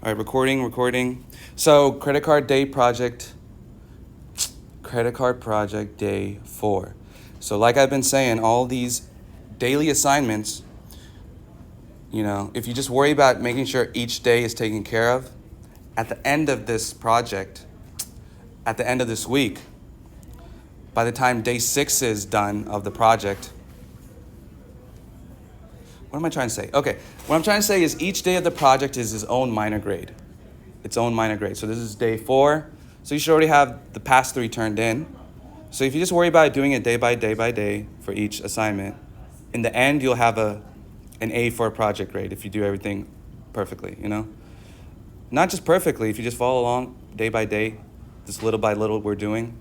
All right, recording. So credit card project day 4. So like I've been saying, all these daily assignments, if you just worry about making sure each day is taken care of, at the end of this project, at the end of this week, by the time day 6 is done of the project, what am I trying to say? Okay, what I'm trying to say is each day of the project is its own minor grade. So this is day 4. So you should already have the past 3 turned in. So if you just worry about doing it day by day for each assignment, in the end you'll have an A for a project grade if you do everything perfectly, Not just perfectly, if you just follow along day by day, just little by little we're doing.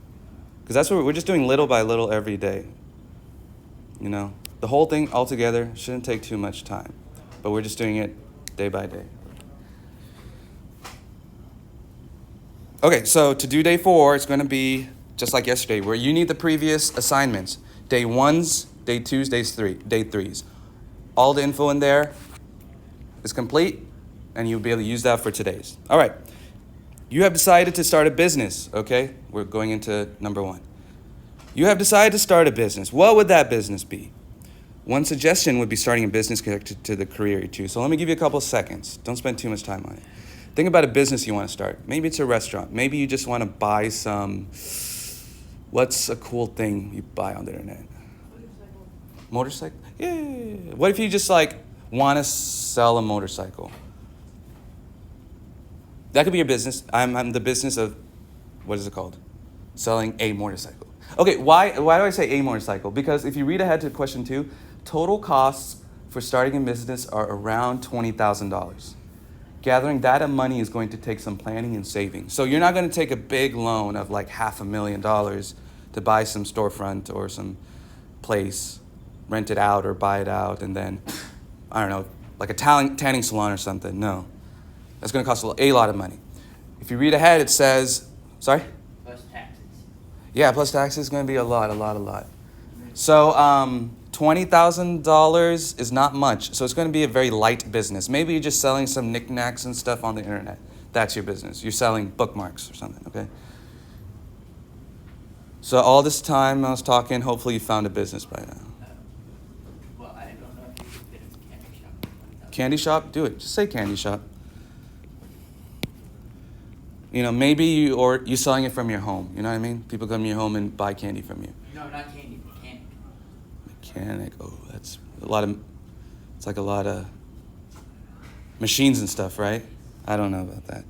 Because that's what we're just doing little by little every day. The whole thing altogether shouldn't take too much time, but we're just doing it day by day. Okay, so to do day 4, it's going to be just like yesterday, where you need the previous assignments. Day 1s, day 2s, day 3s. All the info in there is complete, and you'll be able to use that for today's. All right, you have decided to start a business, okay? We're going into number 1. You have decided to start a business. What would that business be? One suggestion would be starting a business connected to the career you choose. So let me give you a couple of seconds. Don't spend too much time on it. Think about a business you want to start. Maybe it's a restaurant. Maybe you just want to buy what's a cool thing you buy on the internet? Motorcycle? Yeah. What if you just want to sell a motorcycle? That could be your business. I'm the business of, what is it called? Selling a motorcycle. Okay, why do I say a motorcycle? Because if you read ahead to question 2, total costs for starting a business are around $20,000. Gathering that money is going to take some planning and saving. So you're not going to take a big loan of $500,000 to buy some storefront or some place, rent it out or buy it out, and then, I don't know, like a tanning salon or something. No, that's going to cost a lot of money. If you read ahead, it says, sorry? Plus taxes. Yeah, plus taxes is going to be a lot. So $20,000 is not much. So it's going to be a very light business. Maybe you're just selling some knickknacks and stuff on the internet. That's your business. You're selling bookmarks or something, okay? So all this time I was talking, hopefully you found a business by now. Well, I don't know if you could fit a candy shop. Candy shop? Do it. Just say candy shop. Maybe you're selling it from your home. You know what I mean? People come to your home and buy candy from you. No, not candy, mechanic. Mechanic. Oh, that's it's like a lot of machines and stuff, right? I don't know about that.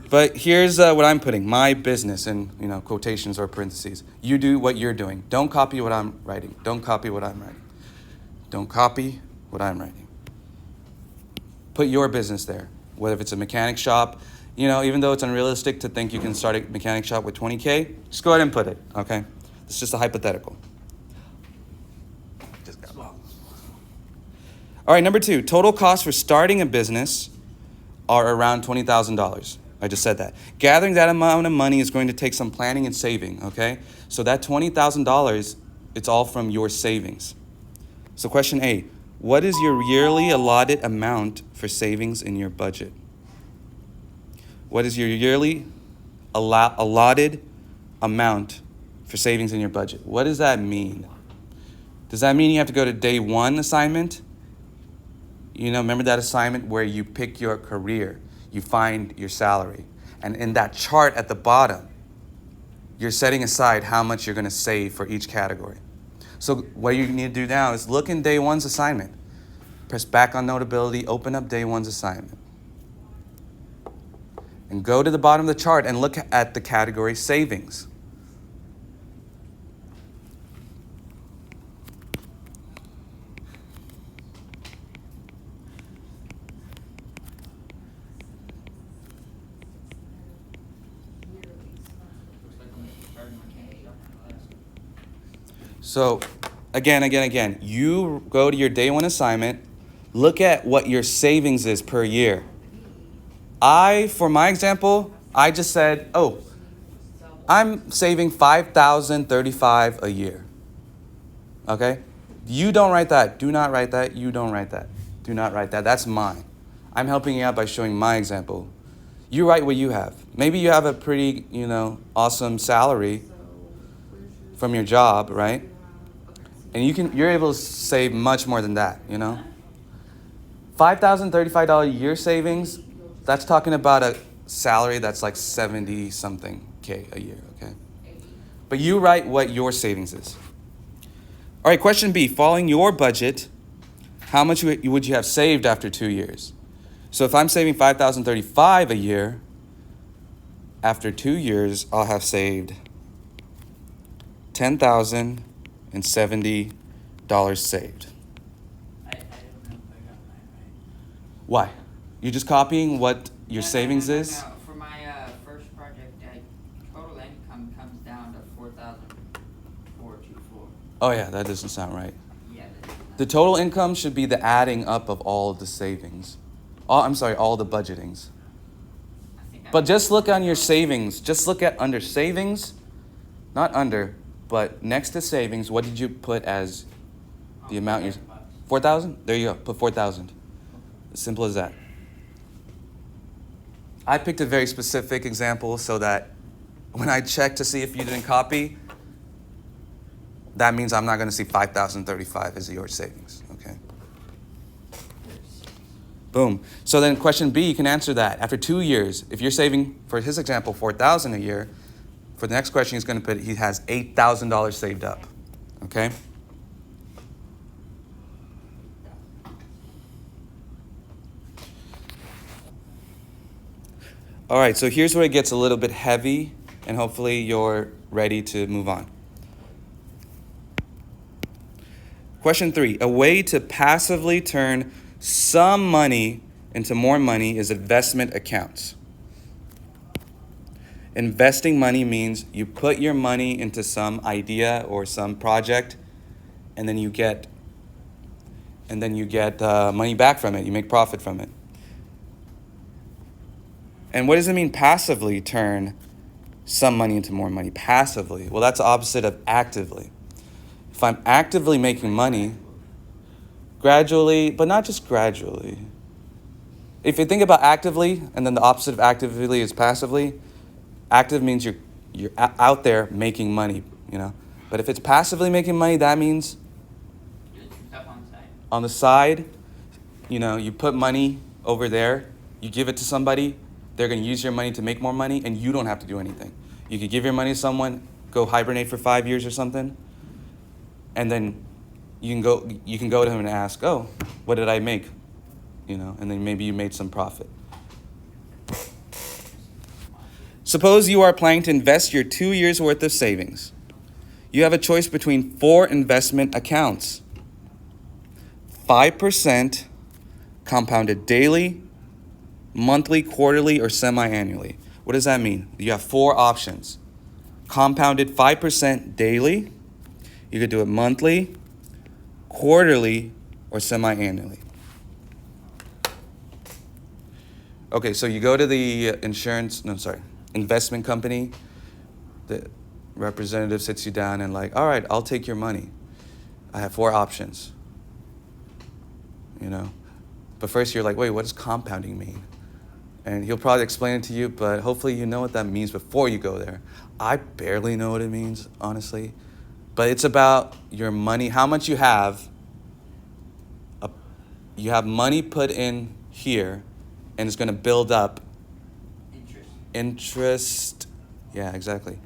But here's what I'm putting, my business in, quotations or parentheses. You do what you're doing. Don't copy what I'm writing. Put your business there, whether it's a mechanic shop. Even though it's unrealistic to think you can start a mechanic shop with $20K, just go ahead and put it, okay? It's just a hypothetical. All right, number 2, total costs for starting a business are around $20,000. I just said that. Gathering that amount of money is going to take some planning and saving, okay? So that $20,000, it's all from your savings. So question A, what is your yearly allotted amount for savings in your budget? What is your yearly allotted amount for savings in your budget? What does that mean? Does that mean you have to go to day 1 assignment? Remember that assignment where you pick your career, you find your salary, and in that chart at the bottom, you're setting aside how much you're going to save for each category. So what you need to do now is look in day 1's assignment. Press back on Notability, open up day 1's assignment. And go to the bottom of the chart and look at the category savings. So again, you go to your day 1 assignment, look at what your savings is per year. For my example, I just said, I'm saving $5,035 a year. Okay? You don't write that. Do not write that. You don't write that. Do not write that. That's mine. I'm helping you out by showing my example. You write what you have. Maybe you have a pretty, awesome salary from your job, right? And you're able to save much more than that, $5,035 a year savings, that's talking about a salary that's like 70 something K a year, okay? But you write what your savings is. All right, question B, following your budget, how much would you have saved after 2 years? So if I'm saving $5,035 a year, after 2 years, I'll have saved $10,070 saved. I don't know if I got mine right. Why? You're just copying what your No, savings no. is? For my first project, total income comes down to 4,424. Oh yeah, that doesn't sound right. Yeah. The total income should be the adding up of all of the savings. All the budgetings. I think But just look on your savings. Just look at under savings, not under, but next to savings, what did you put as the amount you... 4,000? There you go. Put 4,000. As simple as that. I picked a very specific example so that when I check to see if you didn't copy, that means I'm not going to see 5,035 as your savings, okay? Boom. So then question B, you can answer that. After 2 years, if you're saving, for his example, 4,000 a year, for the next question he's going to put, he has $8,000 saved up, okay? All right, so here's where it gets a little bit heavy, and hopefully you're ready to move on. Question 3, a way to passively turn some money into more money is investment accounts. Investing money means you put your money into some idea or some project, and then you get money back from it. You make profit from it. And what does it mean passively turn some money into more money? Passively. Well, that's the opposite of actively. If I'm actively making money, gradually, but not just gradually. If you think about actively, and then the opposite of actively is passively, active means you're out there making money, But if it's passively making money, that means Doing some stuff on the side. on the side, you put money over there, you give it to somebody, they're going to use your money to make more money, and you don't have to do anything. You could give your money to someone, go hibernate for 5 years or something, and then you can go to him and ask, oh, what did I make? And then maybe you made some profit. Suppose you are planning to invest your 2 years' worth of savings. You have a choice between 4 investment accounts. 5% compounded daily, monthly, quarterly, or semi-annually. What does that mean? You have 4 options. Compounded 5% daily. You could do it monthly, quarterly, or semi-annually. Okay, so you go to the investment company. The representative sits you down and all right, I'll take your money. I have 4 options. But first you're like, wait, what does compounding mean? And he'll probably explain it to you, but hopefully you know what that means before you go there. I barely know what it means, honestly. But it's about your money, how much you have. You have money put in here, and it's going to build up. Interest. Yeah, exactly.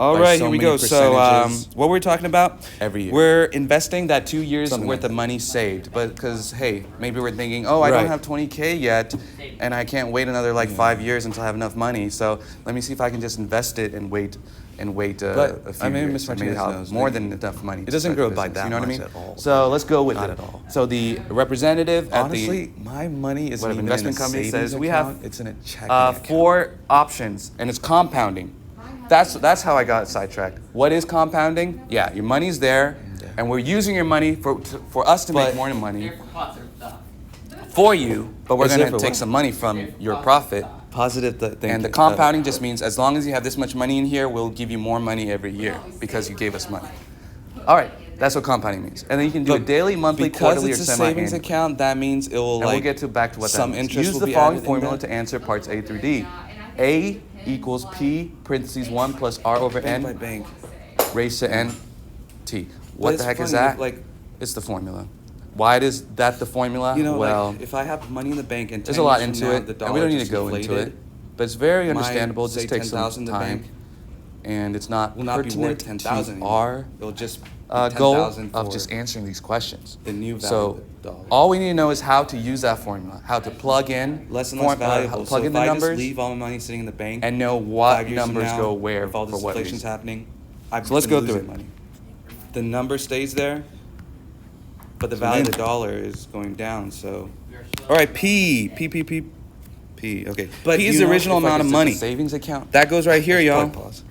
All By right, so here we many go. So percentages. what we're talking about, Every year. we're investing that 2 years Something worth like of that. money saved. But because, hey, maybe we're thinking, oh, I don't Right. have 20K yet, and I can't wait another 5 years until I have enough money. So let me see if I can just invest it and wait But, a few I mean, years. Ms. Martinez Maybe I'll have knows more that than enough money. it to doesn't start grow the by business, that you know what I much mean? at all. So let's go with Not it. at all. So the representative at Honestly, my money is what even investment in a company savings says we account. have It's in a checking account. 4 options, and it's compounding. That's how I got sidetracked. What is compounding? Yeah, your money's there, and we're using your money for us to make But- more money They're for positive stuff. for you, but we're Is going it to for take what? some money from your profit. Positive thinking. And the compounding just means as long as you have this much money in here, we'll give you more money every year because you gave us money. All right, That's what compounding means. And then you can do a But daily, monthly, because quarterly, or it's a savings semi-annual. account, that means it will And like we'll get to back to what some that means. interest Use will the be following added in formula that. to answer parts A through D. A equals P parentheses 1 plus R over Bank by N bank. raised to N T. But What it's the heck is funny, that? like- It's the formula. Why is that the formula? You know, well, like if I have money in the bank and 10 there's a lot years into from now, it, the and dollar we don't need just to go into inflated, it. But it's very my, understandable. It say, just takes some 10,000 in the time, bank and it's not will not be worth pertinent 10,000 to anymore. our It'll just be goal 10,000 of for just answering these questions. the new value So of the dollar. all we need to know is how to use that formula, how to plug in, Less and less valuable. plug So in if the I numbers, just leave all my money sitting in the bank and know what 5 years from numbers now, go where if all for this what inflation's reason. happening, I've So let's been go through losing it. money. The number stays there, but the So value of then- the dollar is going down. So, You're slow. all right, P. Okay, But P do is you the know original if, like, amount of it's just a money. savings account. That goes right here, Let's y'all. pause.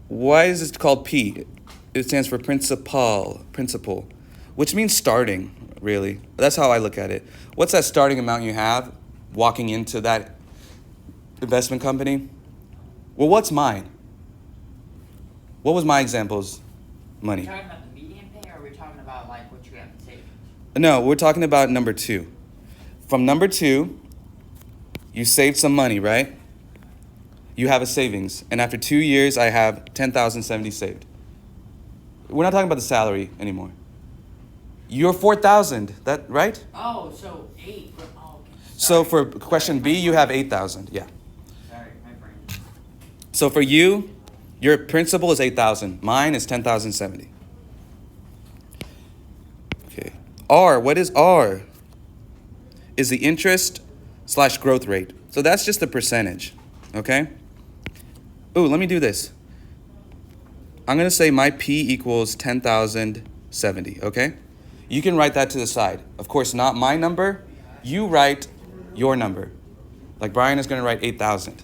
Why is it called P? It stands for principal, which means starting, really. That's how I look at it. What's that starting amount you have walking into that investment company? Well, what's mine? What was my example's Are money? we talking about the median pay, or are we talking about like what you have in savings? No, we're talking about number 2. From number 2, you saved some money, right? You have a savings, and after 2 years, I have 10,070 saved. We're not talking about the salary anymore. You're 4,000, that right? Oh, so 8. Oh, okay. So Sorry. for question B, you have 8,000. Yeah. Sorry, my brain. So for you, your principal is 8,000. Mine is 10,070. Okay. R, what is R? Is the interest / growth rate. So that's just the percentage. Okay? Ooh, let me do this. I'm going to say my P equals 10,070. Okay? You can write that to the side. Of course, not my number. You write your number. Like Brian is going to write 8,000.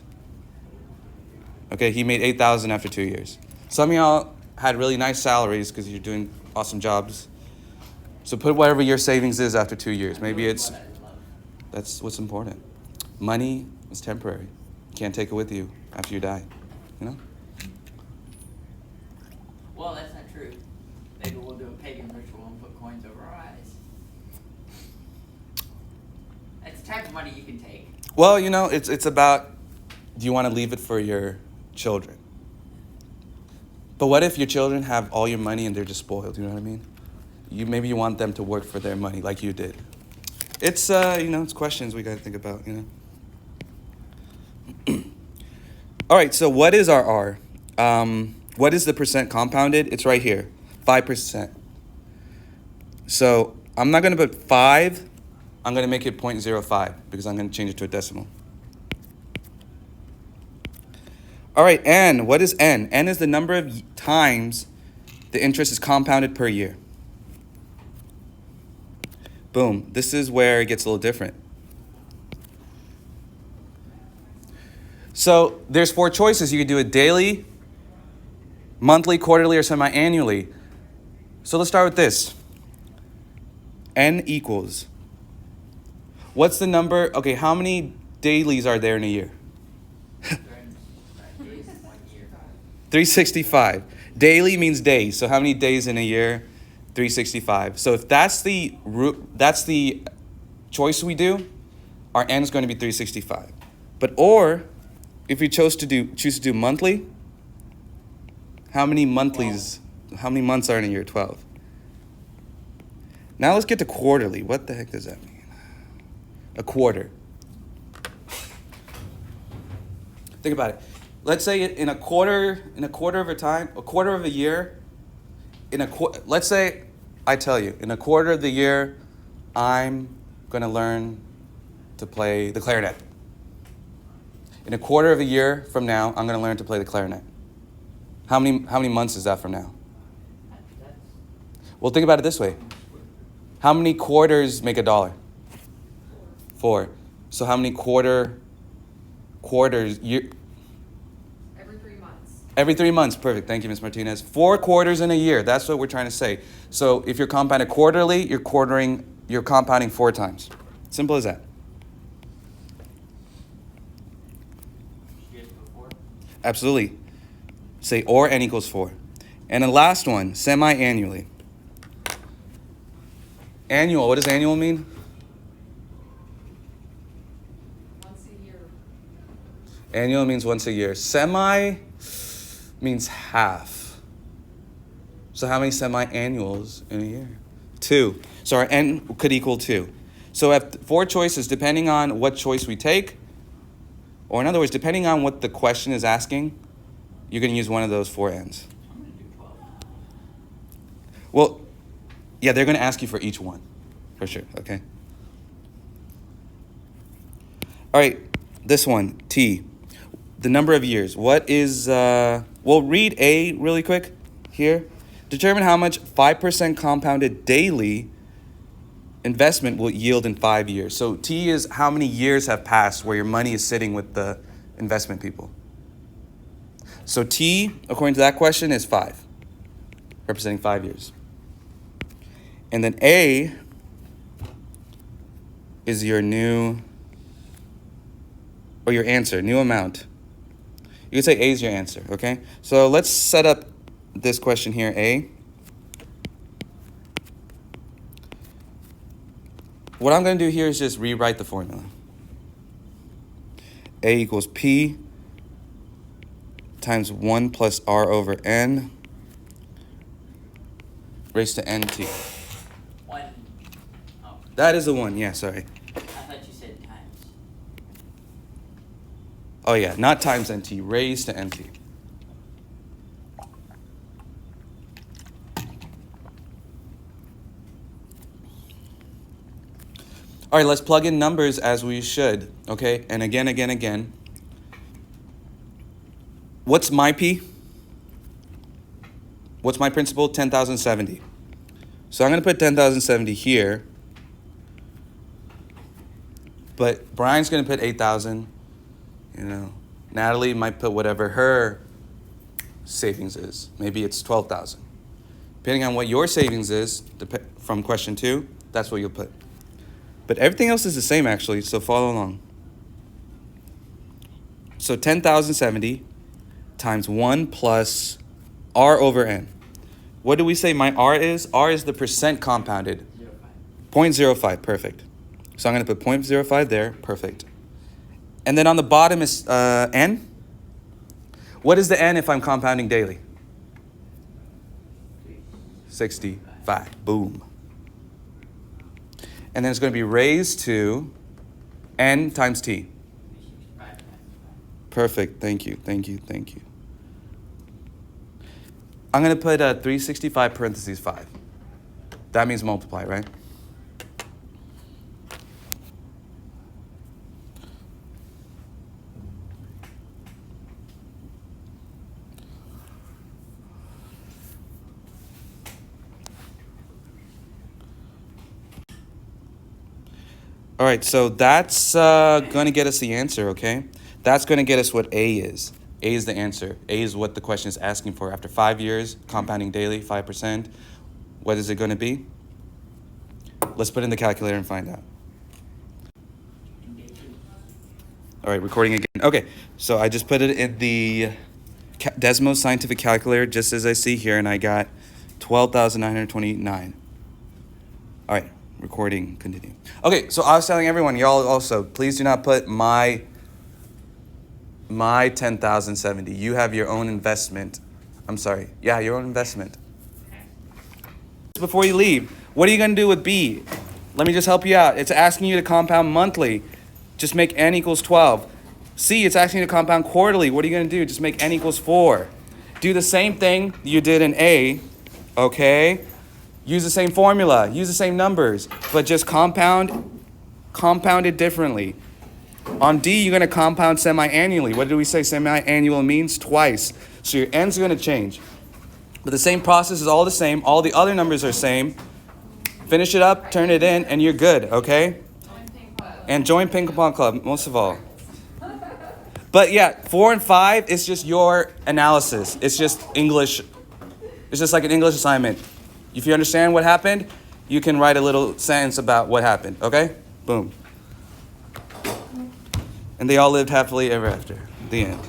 Okay, he made 8,000 after 2 years. Some of y'all had really nice salaries because you're doing awesome jobs. So put whatever your savings is after 2 years. Maybe that's what's important. Money is temporary. You can't take it with you after you die. You know? Well, that's not true. Maybe we'll do a pagan ritual and put coins over our eyes. That's the type of money you can take. Well, you know, it's about, do you want to leave it for your children? But what if your children have all your money and they're just spoiled? You know what I mean? Maybe you want them to work for their money like you did. It's it's questions we got to think about. All right. So what is our R? What is the percent compounded? It's right here, 5%. So I'm not going to put 5. I'm going to make it 0.05 because I'm going to change it to a decimal. All right, N. What is N? N is the number of times the interest is compounded per year. Boom. This is where it gets a little different. So there's 4 choices. You could do it daily, monthly, quarterly, or semi-annually. So let's start with this. N equals. What's the number? Okay, how many dailies are there in a year? 365. Daily means days. So how many days in a year? 365. So if that's the choice we do, our N is going to be 365. Or if we choose to do monthly, how many monthlies? How many months are in a year? 12. Now let's get to quarterly. What the heck does that mean? A quarter. Think about it. Let's say in a quarter of a time, a quarter of a year, let's say I tell you, in a quarter of the year, I'm going to learn to play the clarinet. In a quarter of a year from now, I'm going to learn to play the clarinet. How many months is that from now? Well, think about it this way. How many quarters make $1? 4. So how many quarters year? Every 3 months. Every 3 months. Perfect. Thank you, Ms. Martinez. 4 quarters in a year. That's what we're trying to say. So if you're compounded quarterly, you're compounding 4 times. Simple as that. Absolutely. Say or N equals 4. And the last one, semi-annually. Annual, what does annual mean? Once a year. Annual means once a year. Semi means half. So how many semi-annuals in a year? 2. So our n could equal 2. So we have 4 choices depending on what choice we take. Or in other words, depending on what the question is asking, you're going to use one of those 4 n's. I'm gonna do 12. Well, yeah, they're going to ask you for each one. For sure, okay? All right, this one, T. The number of years. What is, we'll read A really quick here. Determine how much 5% compounded daily investment will yield in 5 years. So T is how many years have passed where your money is sitting with the investment people. So T, according to that question, is 5, representing 5 years. And then A is your new, or your answer, new amount. You could say A is your answer, okay? So let's set up this question here, A. What I'm going to do here is just rewrite the formula. A equals P times 1 plus R over N raised to NT. 1. Oh, That is the one, yeah, sorry. I thought you said times. Oh yeah, not times NT, raised to NT. All right, let's plug in numbers as we should, okay? And again. What's my P? What's my principal? 10,070. So I'm going to put 10,070 here. But Brian's going to put 8,000. You know, Natalie might put whatever her savings is. Maybe it's 12,000. Depending on what your savings is from question 2, that's what you'll put. But everything else is the same, actually, so follow along. So 10,070 times 1 plus R over N. What do we say my R is? R is the percent compounded. 0.5. 0.05, perfect. So I'm going to put 0.05 there, perfect. And then on the bottom is N. What is the N if I'm compounding daily? 65, boom. And then it's going to be raised to N times T. 5 times 5. Perfect. Thank you. I'm going to put 365 parentheses 5. That means multiply, right? All right, so that's going to get us the answer, okay? That's going to get us what A is. A is the answer. A is what the question is asking for. After 5 years, compounding daily, 5%, what is it going to be? Let's put in the calculator and find out. All right, recording again. Okay, so I just put it in the Desmos Scientific Calculator, just as I see here, and I got 12,929. All right. Recording, continue. Okay, so I was telling everyone, y'all also, please do not put my 10,070. You have your own investment. I'm sorry. Yeah, your own investment. Before you leave, what are you going to do with B? Let me just help you out. It's asking you to compound monthly. Just make N equals 12. C, it's asking you to compound quarterly. What are you going to do? Just make N equals 4. Do the same thing you did in A, okay? Use the same formula, use the same numbers, but just compound it differently. On D, you're going to compound semi-annually. What did we say semi-annual means? Twice. So your N's are going to change. But the same process is all the same. All the other numbers are same. Finish it up, turn it in, and you're good, okay? And join Ping Pong Club, most of all. But yeah, 4 and 5 is just your analysis. It's just English. It's just like an English assignment. If you understand what happened, you can write a little sentence about what happened, okay? Boom. And they all lived happily ever after. The end.